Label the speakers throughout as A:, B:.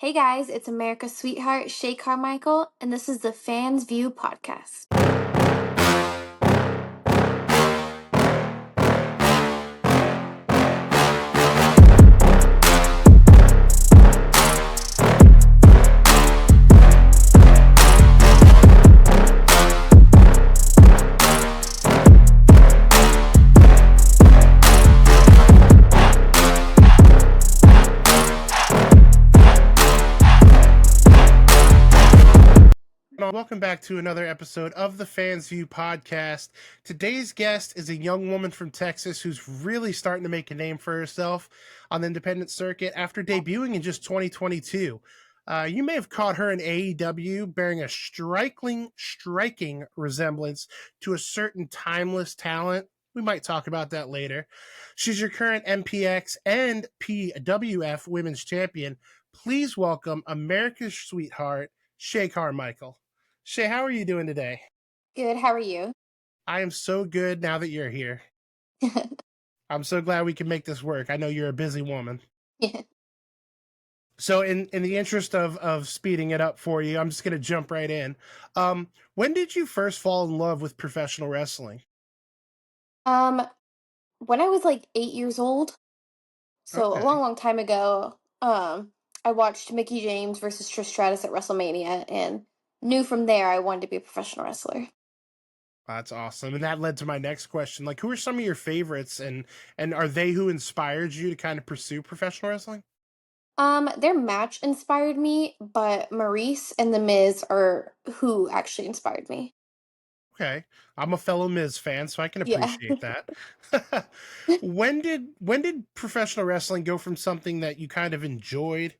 A: Hey guys, it's America's sweetheart, Shay Karmichael, and this is the Fans View Podcast.
B: Welcome back to another episode of the Fans View Podcast. Today's guest is a young woman from Texas who's really starting to make a name for herself on the independent circuit after debuting in just 2022. You may have caught her in AEW bearing a striking resemblance to a certain timeless talent. We might talk about that later. She's your current MPX and PWF Women's Champion. Please welcome America's sweetheart, Shay Karmichael. Shay, how are you doing today?
A: Good, how are you?
B: I am so good now that you're here. I'm so glad we can make this work. I know you're a busy woman.
A: Yeah.
B: So in the interest of speeding it up for you, I'm just going to jump right in. When did you first fall in love with professional wrestling?
A: Um, when I was like 8 years old, so a
B: Okay.
A: long time ago, I watched Mickey James versus Trish Stratus at WrestleMania and knew from there I wanted to be a professional wrestler.
B: That's awesome. And that led to my next question. Like, who are some of your favorites and are they who inspired you to kind of pursue professional wrestling?
A: Their match inspired me, but Maurice and The Miz are who actually inspired me.
B: Okay. I'm a fellow Miz fan, so I can
A: Yeah.
B: appreciate that. When did professional wrestling go from something that you kind of enjoyed,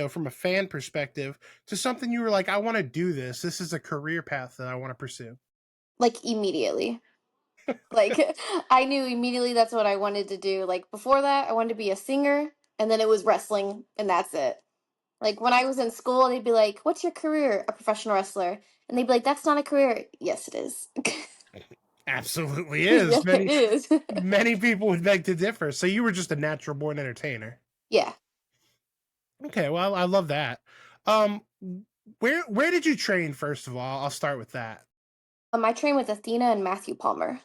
B: from a fan perspective, to something you were like, I want to do this. This is a career path that I want to pursue.
A: Like immediately. Like I knew immediately that's what I wanted to do. Like before that, I wanted to be a singer, and then it was wrestling, and that's it. Like when I was in school, they'd be like, "What's your career?" A professional wrestler, and they'd be like, "That's not a career." Yes, it is.
B: Absolutely
A: Yeah,
B: is.
A: it
B: Many
A: is.
B: many people would beg to differ. So you were just a natural born entertainer.
A: Yeah.
B: Okay, well, I love that. Um where did you train first of all? I'll start with that.
A: I trained with Athena and Matthew Palmer.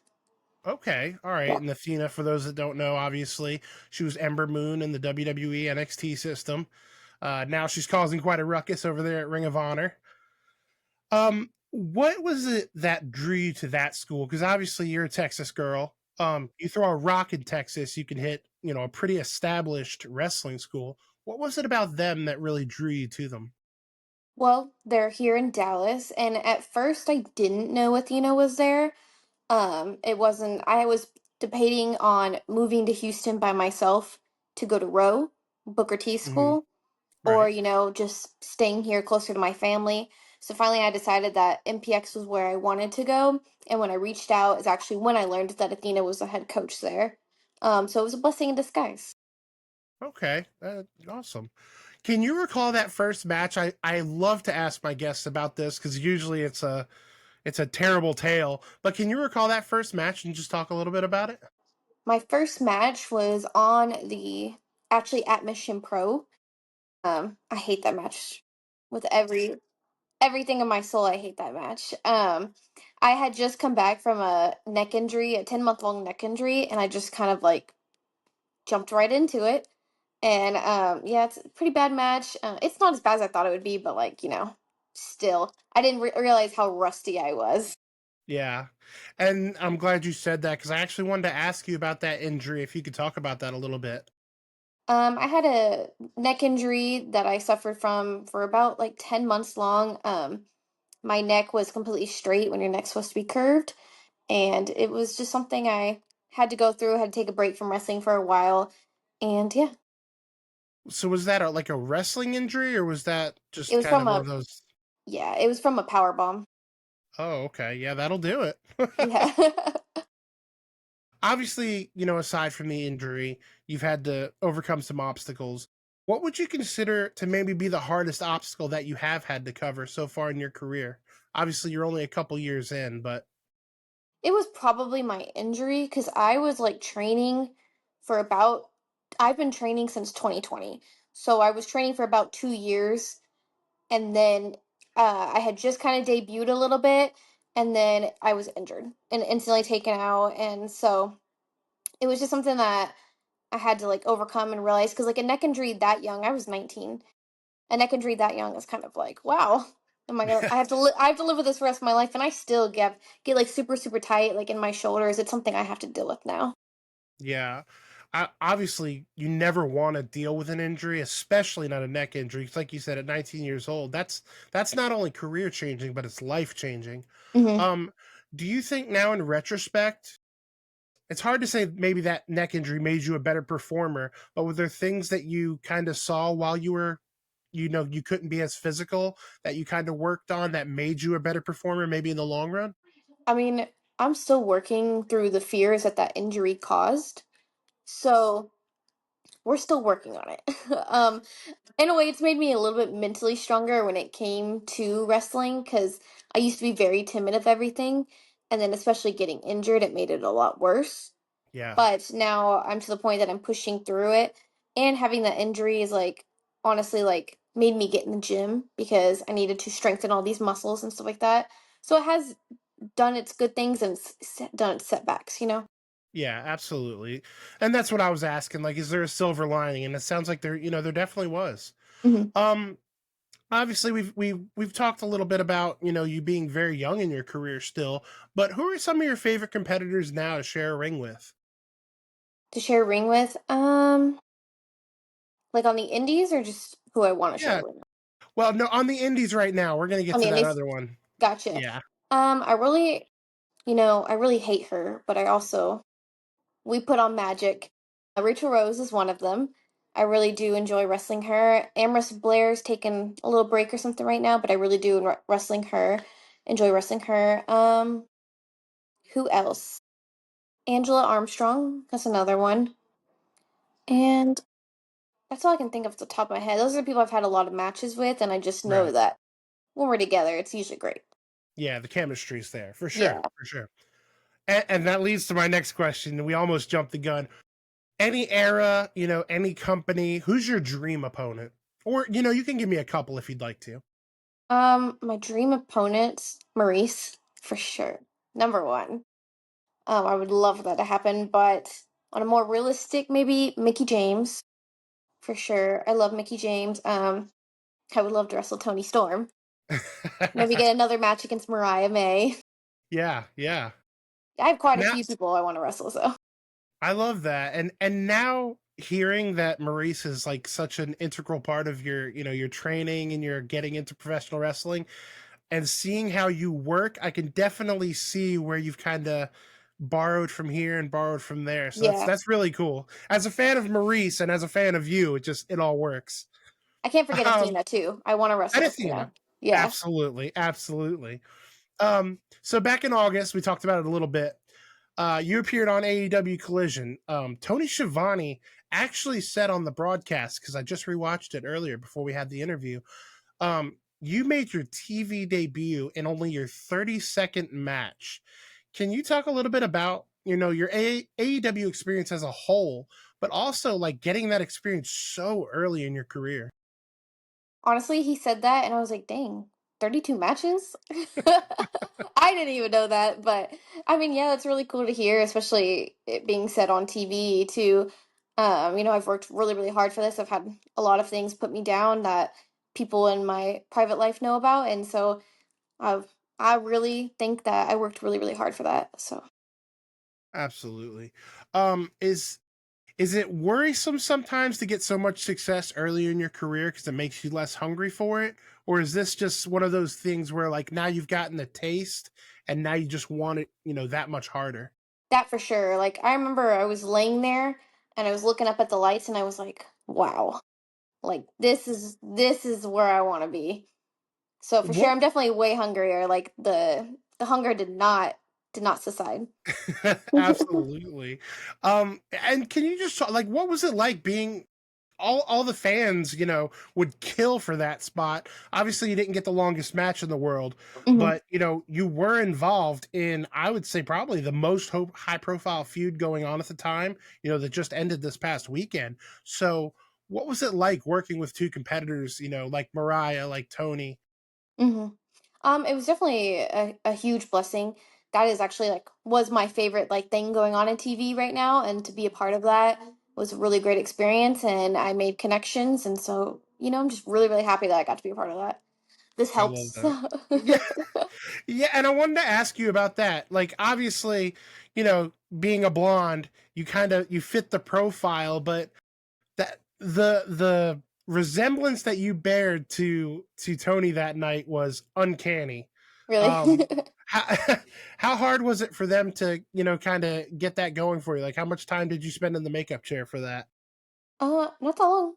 B: Okay, all right.
A: Yeah.
B: And Athena, for those that don't know, obviously, she was Ember Moon in the WWE NXT system. Now she's causing quite a ruckus over there at Ring of Honor. What was it that drew you to that school? Because obviously you're a Texas girl. You throw a rock in Texas, you can hit, a pretty established wrestling school. What was it about them that really drew you to them?
A: Well, they're here in Dallas, and at first I didn't know Athena was there. It wasn't. I was debating on moving to Houston by myself to go to Rowe, Booker T
B: Hmm.
A: school, or,
B: Right.
A: just staying here closer to my family. So finally I decided that MPX was where I wanted to go. And when I reached out is actually when I learned that Athena was the head coach there. So it was a blessing in disguise.
B: Okay. Awesome. Can you recall that first match? I love to ask my guests about this because usually it's a terrible tale. But can you recall that first match and just talk a little bit about it?
A: My first match was on the actually at Mission Pro. I hate that match with everything in my soul. I hate that match. I had just come back from a neck injury, a 10-month long neck injury, and I just kind of like jumped right into it. And yeah, it's a pretty bad match. It's not as bad as I thought it would be, but like, still, I didn't realize how rusty I was.
B: Yeah. And I'm glad you said that because I actually wanted to ask you about that injury, if you could talk about that a little bit.
A: I had a neck injury that I suffered from for about like 10 months long. My neck was completely straight when your neck's supposed to be curved. And it was just something I had to go through, had to take a break from wrestling for a while. And yeah,
B: So was that like a wrestling injury or was that
A: it
B: just
A: was
B: kind
A: from
B: of one
A: a,
B: of those?
A: yeah, it was from a power bomb.
B: Oh, okay. Yeah, that'll do it.
A: Yeah.
B: Obviously, aside from the injury, you've had to overcome some obstacles. What would you consider to maybe be the hardest obstacle that you have had to cover so far in your career? Obviously, you're only a couple years in, but
A: It was probably my injury because I was like training for about, I've been training since 2020. So I was training for about 2 years, and then I had just kind of debuted a little bit, and then I was injured and instantly taken out. And so it was just something that I had to like overcome and realize, because like a neck injury that young, I was 19. A neck injury that young is kind of like, wow. Am I gonna? I have to live with this for the rest of my life, and I still get like super super tight like in my shoulders. It's something I have to deal with now.
B: Yeah. Obviously, you never want to deal with an injury, especially not a neck injury. 'Cause like you said, at 19 years old, that's not only career changing, but it's life changing.
A: Hmm.
B: Um, do you think now in retrospect, it's hard to say maybe that neck injury made you a better performer, but were there things that you kind of saw while you were, you couldn't be as physical that you kind of worked on that made you a better performer, maybe in the long run?
A: I mean, I'm still working through the fears that that injury caused, so we're still working on it. In a way, it's made me a little bit mentally stronger when it came to wrestling, because I used to be very timid of everything, and then especially getting injured, it made it a lot worse.
B: Yeah.
A: But now I'm to the point that I'm pushing through it, and having that injury is like honestly like made me get in the gym because I needed to strengthen all these muscles and stuff like that. So it has done its good things and done its setbacks, you know?
B: Yeah, absolutely. And that's what I was asking. Like, is there a silver lining? And it sounds like there definitely was.
A: Hmm.
B: Um, Obviously we've talked a little bit about, you being very young in your career still, but who are some of your favorite competitors now to share a ring with?
A: To share a ring with, like on the indies or just who I want to share
B: Yeah.
A: a ring with?
B: Well, no, on the indies right now. We're gonna get
A: On
B: to
A: the
B: that
A: indies,
B: other one.
A: gotcha.
B: Yeah.
A: I really, I really hate her, but I also we put on magic. Rachel Rose is one of them. I really do enjoy wrestling her. Amherst Blair's taking a little break or something right now, but I really do wrestling her. Enjoy wrestling her. Who else? Angela Armstrong. That's another one. And that's all I can think of at the top of my head. Those are the people I've had a lot of matches with, and I just know
B: Right.
A: that when we're together, it's usually great.
B: Yeah, the chemistry's there for sure,
A: Yeah.
B: for sure. And that leads to my next question. We almost jumped the gun. Any era, any company, who's your dream opponent? Or, you can give me a couple if you'd like to.
A: My dream opponent, Maurice, for sure. Number one. I would love for that to happen, but on a more realistic, maybe Mickey James, for sure. I love Mickey James. I would love to wrestle Tony Storm. Maybe get another match against Mariah May.
B: Yeah, yeah.
A: I have quite a
B: Now
A: few people I want to wrestle, so.
B: I love that. And now hearing that Maurice is like such an integral part of your training and you're getting into professional wrestling and seeing how you work, I can definitely see where you've kind of borrowed from here and borrowed from there. So that's
A: Yeah.
B: that's really cool. As a fan of Maurice and as a fan of you, it all works.
A: I can't forget
B: Um
A: Athena too. I want to
B: and
A: wrestle
B: Athena.
A: Athena. Yeah.
B: Absolutely, absolutely. So back in August, we talked about it a little bit. You appeared on AEW Collision. Tony Schiavone actually said on the broadcast, because I just rewatched it earlier before we had the interview. You made your TV debut in only your 30-second match. Can you talk a little bit about your AEW experience as a whole, but also like getting that experience so early in your career?
A: Honestly, he said that, and I was like, dang, 32 matches? I didn't even know that, but I mean, yeah, it's really cool to hear, especially it being said on TV too. I've worked really, really hard for this. I've had a lot of things put me down that people in my private life know about, and so I've I really think that I worked really, really hard for that. So
B: Absolutely. Is it worrisome sometimes to get so much success early in your career because it makes you less hungry for it? Or is this just one of those things where like now you've gotten a taste and now you just want it, that much harder?
A: that for sure. Like I remember I was laying there and I was looking up at the lights and I was like, wow, like this is where I want to be. So for sure,
B: What
A: I'm definitely way hungrier. Like the hunger did not subside.
B: Absolutely. And can you just like what was it like being all the fans, would kill for that spot. Obviously, you didn't get the longest match in the world,
A: Hmm.
B: but you were involved in, I would say, probably the most high profile feud going on at the time. That just ended this past weekend. So, What was it like working with two competitors, like Mariah, like Tony?
A: hmm It was definitely a huge blessing. That is actually like was my favorite like thing going on in TV right now, and to be a part of that was a really great experience, and I made connections, and so I'm just really really happy that I got to be a part of that. This
B: I love
A: helps.
B: that. Yeah. Yeah, and I wanted to ask you about that. Like, obviously, being a blonde, you fit the profile, but that the resemblance that you bared to Tony that night was uncanny.
A: Really.
B: Um, how how hard was it for them to kind of get that going for you? Like, how much time did you spend in the makeup chair for that?
A: Not that long.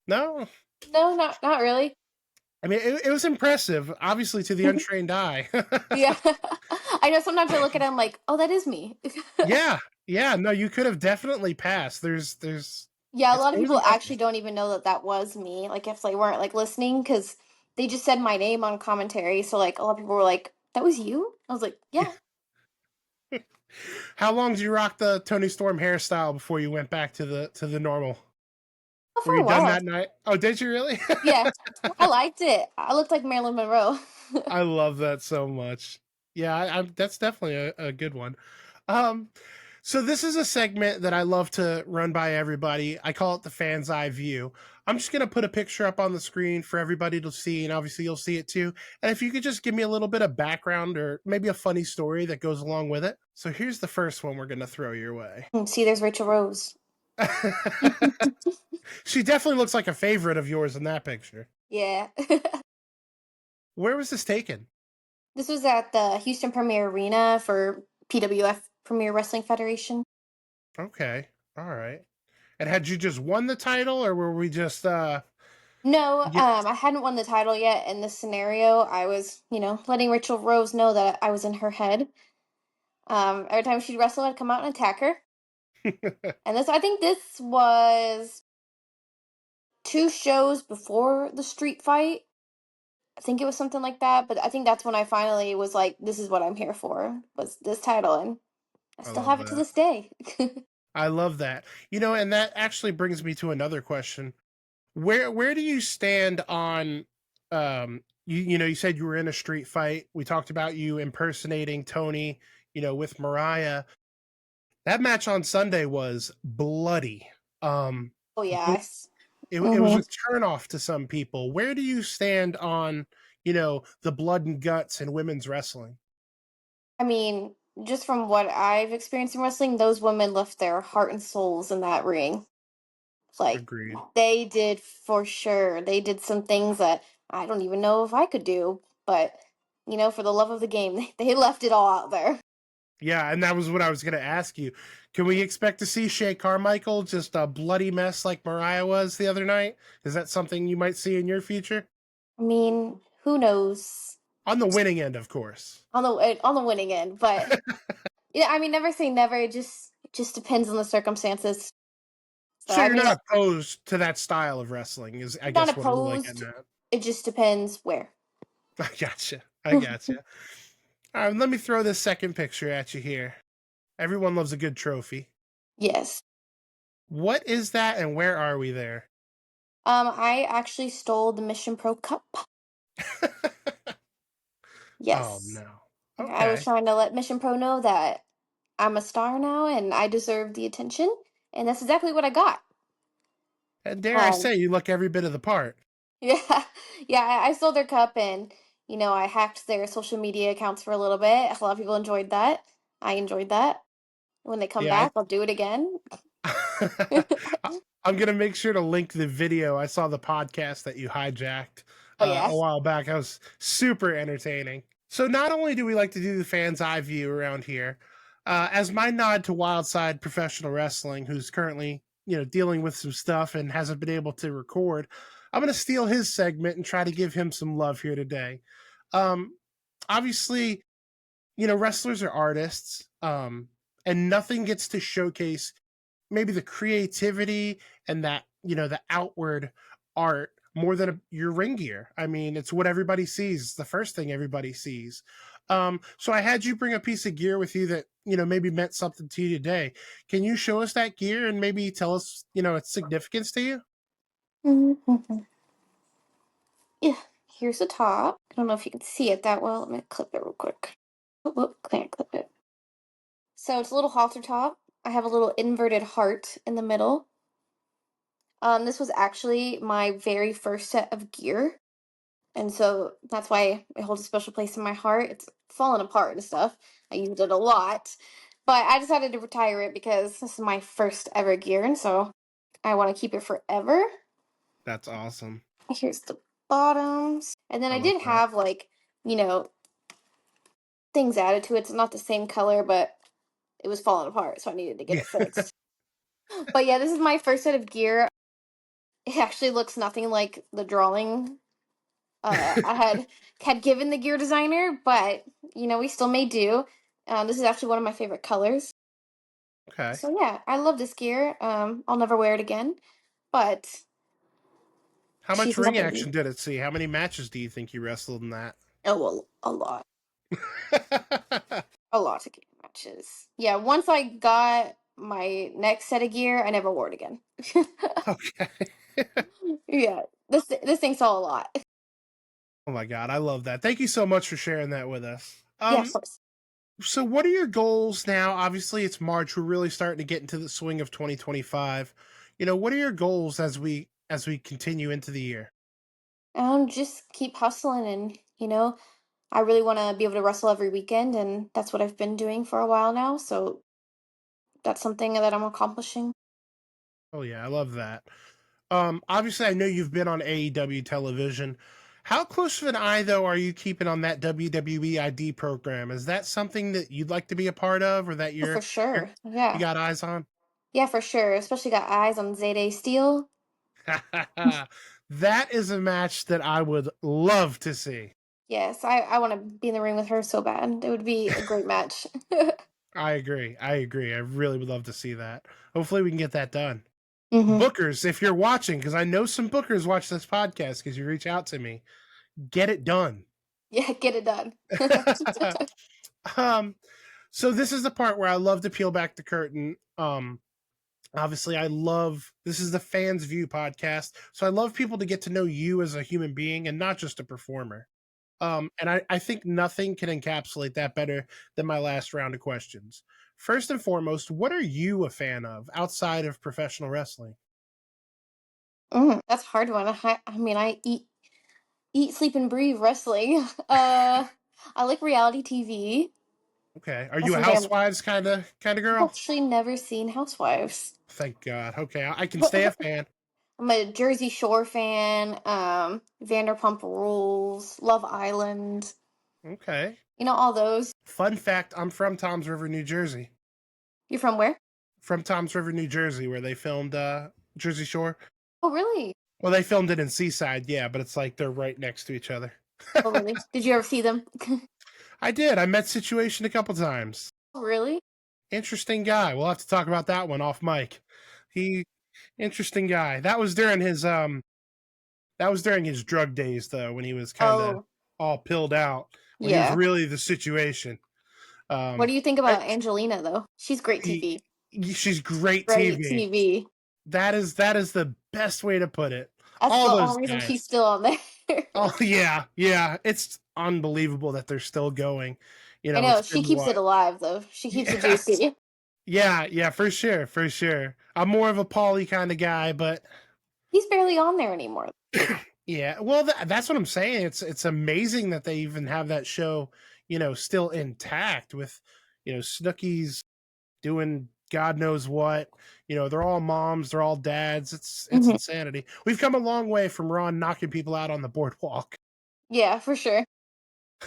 B: No,
A: No, not really.
B: I mean it was impressive, obviously to the untrained eye.
A: Yeah. I know sometimes I look at him like, oh, that is me.
B: Yeah, yeah, no, you could have definitely passed. There's
A: Yeah, a lot of
B: it was
A: people
B: impressive.
A: actually don't even know that that was me. Like if they weren't like listening, because they just said my name on commentary. So like a lot of people were like, "That was you?" I was like, "Yeah,
B: How long did you rock the Tony Storm hairstyle before you went back to the normal?
A: for
B: Were
A: a
B: you done
A: while."
B: that night? Oh, did you really?
A: Yeah, I liked it. I looked like Marilyn Monroe.
B: I love that so much. Yeah, that's definitely a good one. Um, so this is a segment that I love to run by everybody. I call it the fan's eye view. I'm just gonna put a picture up on the screen for everybody to see, and obviously you'll see it too. And if you could just give me a little bit of background or maybe a funny story that goes along with it. So here's the first one we're gonna throw your way.
A: See, there's Rachel Rose.
B: She definitely looks like a favorite of yours in that picture.
A: Yeah.
B: Where was this taken?
A: This was at the Houston Premier Arena for PWF Premier Wrestling Federation.
B: Okay. All right. And had you just won the title or were we just
A: No,
B: get
A: I hadn't won the title yet in this scenario. I was, letting Rachel Rose know that I was in her head. Every time she'd wrestle, I'd come out and attack her. And I think this was two shows before the street fight. I think it was something like that, but I think that's when I finally was like, this is what I'm here for, was this title, and I
B: I
A: still
B: love
A: have it to
B: that.
A: this day.
B: I love that. And that actually brings me to another question. Where do you stand on you said you were in a street fight. We talked about you impersonating Tony, with Mariah. That match on Sunday was bloody. Um
A: Oh,
B: it,
A: yes.
B: it was
A: hmm
B: a turnoff to some people. Where do you stand on, the blood and guts in women's wrestling?
A: I mean, just from what I've experienced in wrestling, those women left their heart and souls in that ring. Like,
B: Agreed.
A: they did for sure. They did some things that I don't even know if I could do, but, for the love of the game, they left it all out there.
B: Yeah, and that was what I was going to ask you. Can we expect to see Shay Carmichael just a bloody mess like Mariah was the other night? Is that something you might see in your future?
A: I mean, who knows
B: On the winning end, of course.
A: on the winning end, but yeah, I mean, never say never. It just depends on the circumstances. So
B: So
A: I
B: you're
A: mean,
B: not opposed to that style of wrestling, is I
A: not
B: guess what I'm really
A: opposed.
B: getting at.
A: It just depends where.
B: I gotcha. I gotcha. All right, let me throw this second picture at you here. Everyone loves a good trophy.
A: Yes.
B: What is that and where are we there?
A: I actually stole the Mission Pro Cup.
B: Oh,
A: Yes.
B: no.
A: I was
B: Okay.
A: trying to let Mission Pro know that I'm a star now and I deserve the attention, and that's exactly what I got.
B: And dare I
A: Um,
B: say, you look every bit of the part.
A: yeah, yeah, I stole their cup, and I hacked their social media accounts for a little bit. A lot of people enjoyed that. I enjoyed that. When they come
B: Yeah,
A: back, I'll do it again.
B: I'm gonna make sure to link the video. I saw the podcast that you hijacked
A: Oh yeah.
B: a while back. That was super entertaining. So not only do we like to do the fan's eye view around here, as my nod to Wildside Professional Wrestling, who's currently dealing with some stuff and hasn't been able to record, I'm gonna steal his segment and try to give him some love here today. Um, Obviously, wrestlers are artists, and nothing gets to showcase maybe the creativity and that the outward art more than your ring gear. I mean, it's what everybody sees. It's the first thing everybody sees. So I had you bring a piece of gear with you that maybe meant something to you today. Can you show us that gear and maybe tell us its significance to you?
A: Mhm. Yeah, here's the top. I don't know if you can see it that well. Let me clip it real quick. Oh, whoop, can't clip it. So it's a little halter top. I have a little inverted heart in the middle. This was actually my very first set of gear. And so that's why it holds a special place in my heart. It's fallen apart and stuff. I used it a lot. But I decided to retire it because this is my first ever gear, and so I want to keep it forever.
B: That's awesome.
A: Here's the bottoms. And then
B: I
A: I
B: love
A: did
B: that.
A: have like, you know, things added to it. It's not the same color, but it was falling apart, so I needed to get
B: Yeah.
A: it fixed. But yeah, this is my first set of gear. It actually looks nothing like the drawing I had given the gear designer, but we still may do. This is actually one of my favorite colors.
B: Okay.
A: So yeah, I love this gear. I'll never wear it again, but
B: How much
A: she's
B: ring
A: nothing.
B: action did it see? How many matches do you think you wrestled in that?
A: Oh well, a lot of gear matches. Yeah, once I got my next set of gear, I never wore it again.
B: Okay.
A: Yeah, this thing saw a lot.
B: Oh my god, I love that. Thank you so much for sharing that with us.
A: Yeah, of course.
B: So what are your goals now? Obviously, it's March. We're really starting to get into the swing of 2025. What are your goals as we continue into the year?
A: Just keep hustling, and I really want to be able to wrestle every weekend, and that's what I've been doing for a while now. So that's something that I'm accomplishing.
B: Oh yeah, I love that. Obviously, I know you've been on AEW television. How close of an eye, though, are you keeping on that WWE ID program? Is that something that you'd like to be a part of, or that
A: Oh, for
B: you
A: sure.
B: you
A: Yeah.
B: got eyes on?
A: Yeah, for sure. Especially got eyes on Zayday Steel.
B: That is a match that I would love to see.
A: Yes, I want to be in the ring with her so bad. It would be a great match.
B: I agree. I agree. I really would love to see that. Hopefully, we can get that done.
A: Hmm.
B: Bookers, if you're watching, because I know some bookers watch this podcast because you reach out to me, get it done.
A: Yeah, get it done.
B: um, so this is the part where I love to peel back the curtain. Obviously, I love this is the Fans View podcast, so I love people to get to know you as a human being and not just a performer. And I think nothing can encapsulate that better than my last round of questions. First and foremost, what are you a fan of outside of professional wrestling?
A: That's a hard one. I mean, I eat, sleep, and breathe wrestling. I like reality TV.
B: Okay, are
A: That's
B: you a
A: something
B: Housewives kind of
A: I've
B: girl?
A: actually never seen Housewives.
B: Thank God. Okay, I can stay a fan.
A: I'm a Jersey Shore fan. Vanderpump Rules, Love Island.
B: Okay.
A: All those.
B: Fun fact: I'm from Toms River, New Jersey.
A: You're from where?
B: From Toms River, New Jersey, where they filmed Jersey Shore.
A: Oh, really?
B: Well, they filmed it in Seaside, yeah, but it's like they're right next to each other.
A: Oh, really? Did you ever see them?
B: I did. I met Situation a couple times.
A: Oh, really?
B: Interesting guy. We'll have to talk about that one off mic. He interesting guy. That was during his drug days though, when he was kind of
A: Oh,
B: all pilled out, when he was
A: yeah.
B: really the situation.
A: What
B: Um
A: do you think
B: I,
A: about Angelina, though? She's great
B: he,
A: TV.
B: she's great
A: Great
B: TV.
A: TV.
B: That is the best way to put it.
A: That's
B: All
A: the
B: those
A: only reason
B: guys.
A: she's still on there.
B: Oh yeah, yeah. It's unbelievable that they're still going.
A: I
B: It's
A: know. She
B: been
A: keeps it
B: what?
A: alive, though. She keeps it
B: Yeah,
A: juicy.
B: yeah, yeah, for sure, for sure. I'm more of a Paulie kind of guy, but
A: He's barely on there anymore.
B: yeah. Well, that's what I'm saying. It's amazing that they even have that show, still intact with, Snooki's doing God knows what. They're all moms, they're all dads. It's
A: Hmm.
B: insanity. We've come a long way from Ron knocking people out on the boardwalk.
A: Yeah, for sure.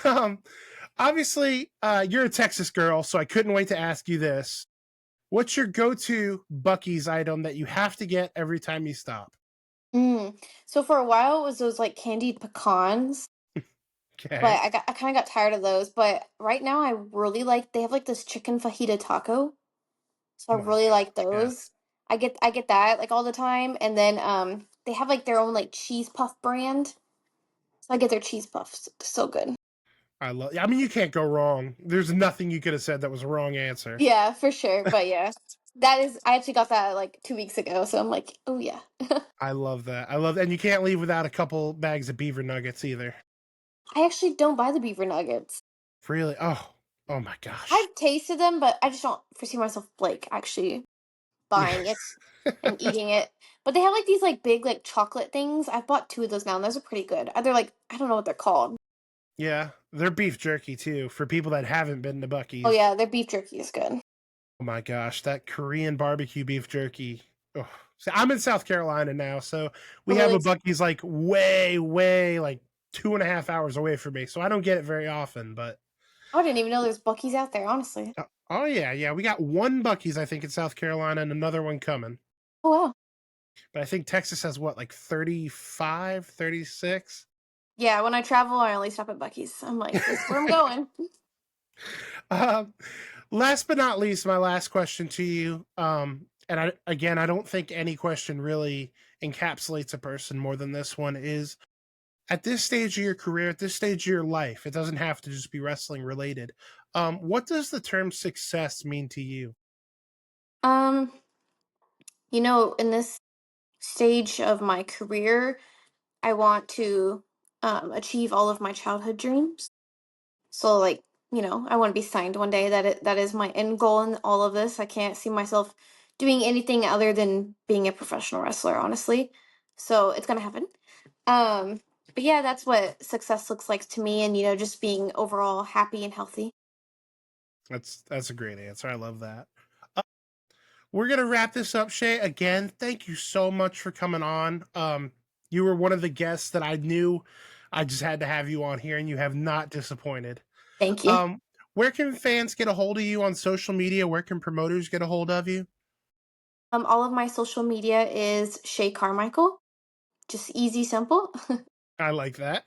B: Um, obviously, you're a Texas girl, so I couldn't wait to ask you this. What's your go-to Bucky's item that you have to get every time you stop?
A: Mm. So for a while, it was those like candied pecans,
B: Okay.
A: but I kind of got tired of those. But right now, I really like they have like this chicken fajita taco. So I
B: Oh my
A: really
B: god.
A: like
B: Yeah.
A: those. I get that like all the time, and then they have like their own like cheese puff brand. So I get their cheese puffs. So good.
B: I mean, you can't go wrong. There's nothing you could have said that was a wrong answer.
A: Yeah, for sure. But yeah, I actually got that like 2 weeks ago, so I'm like, oh yeah.
B: I love that. And you can't leave without a couple bags of beaver nuggets either.
A: I actually don't buy the beaver nuggets.
B: Really? Oh my gosh.
A: I've tasted them, but I just don't foresee myself like actually buying it and eating it. But they have like these like big like chocolate things. I've bought two of those now, and those are pretty good. They're like I don't know what they're called.
B: Yeah, they're beef jerky too for people that haven't been to
A: Oh
B: Buc-ee's.
A: yeah, their beef jerky is good.
B: Oh my gosh, that Korean barbecue beef jerky. Oh. See, I'm in South Carolina now, so we
A: Oh
B: have a
A: really?
B: Buc-ee's like way like 2.5 hours away from me, so I don't get it very often. But
A: I didn't even know there's Buc-ee's out there. Honestly.
B: oh yeah, we got one Buc-ee's I think in South Carolina and another one coming.
A: Oh wow.
B: But I think Texas has what, like 35, 36?
A: Yeah, when I travel, I only stop at Buc-ee's. I'm like, this is where I'm going.
B: Um, last but not least, my last question to you. And I don't think any question really encapsulates a person more than this one is at this stage of your career, at this stage of your life, it doesn't have to just be wrestling related. What does the term success mean to you?
A: Um, in this stage of my career, I want to achieve all of my childhood dreams. So like, I want to be signed one day. That is my end goal in all of this. I can't see myself doing anything other than being a professional wrestler, honestly. So it's gonna happen. But yeah, that's what success looks like to me, and just being overall happy and healthy.
B: That's a great answer. I love that. We're gonna wrap this up, Shay. Again, thank you so much for coming on. You were one of the guests that I knew I just had to have you on here, and you have not disappointed.
A: Thank you.
B: Um, where can fans get a hold of you on social media? Where can promoters get a hold of you?
A: All of my social media is Shay Karmichael. Just easy, simple.
B: I like that.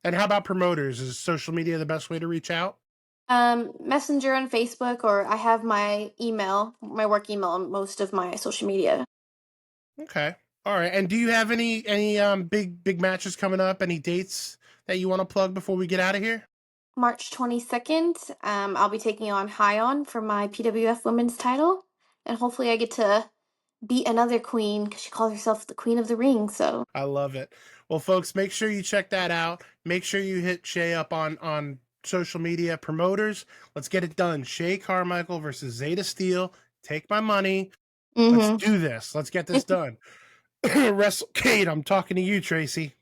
B: And how about promoters? Is social media the best way to reach out?
A: Messenger on Facebook, or I have my email, my work email on most of my social media.
B: Okay. All right. And do you have any big matches coming up? Any dates that you want to plug before we get out of here?
A: March 22nd, I'll be taking on Hyon for my PWF women's title, and hopefully I get to beat another queen because she calls herself the Queen of the Ring. So,
B: I love it. Well, folks, make sure you check that out. Make sure you hit Shay up on social media promoters. Let's get it done. Shay Carmichael versus Zeta Steel. Take my money. Let's
A: mm-hmm.
B: do this. Let's get this done. Wrestle Kate, I'm talking to you, Tracy.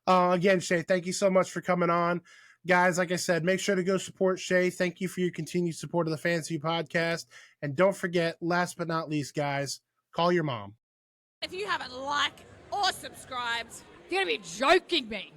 B: Again, Shay, thank you so much for coming on. Guys, like I said, make sure to go support Shay. Thank you for your continued support of the Fans View podcast. And don't forget, last but not least, guys, call your mom.
C: If you haven't liked or subscribed, you're going to be joking me.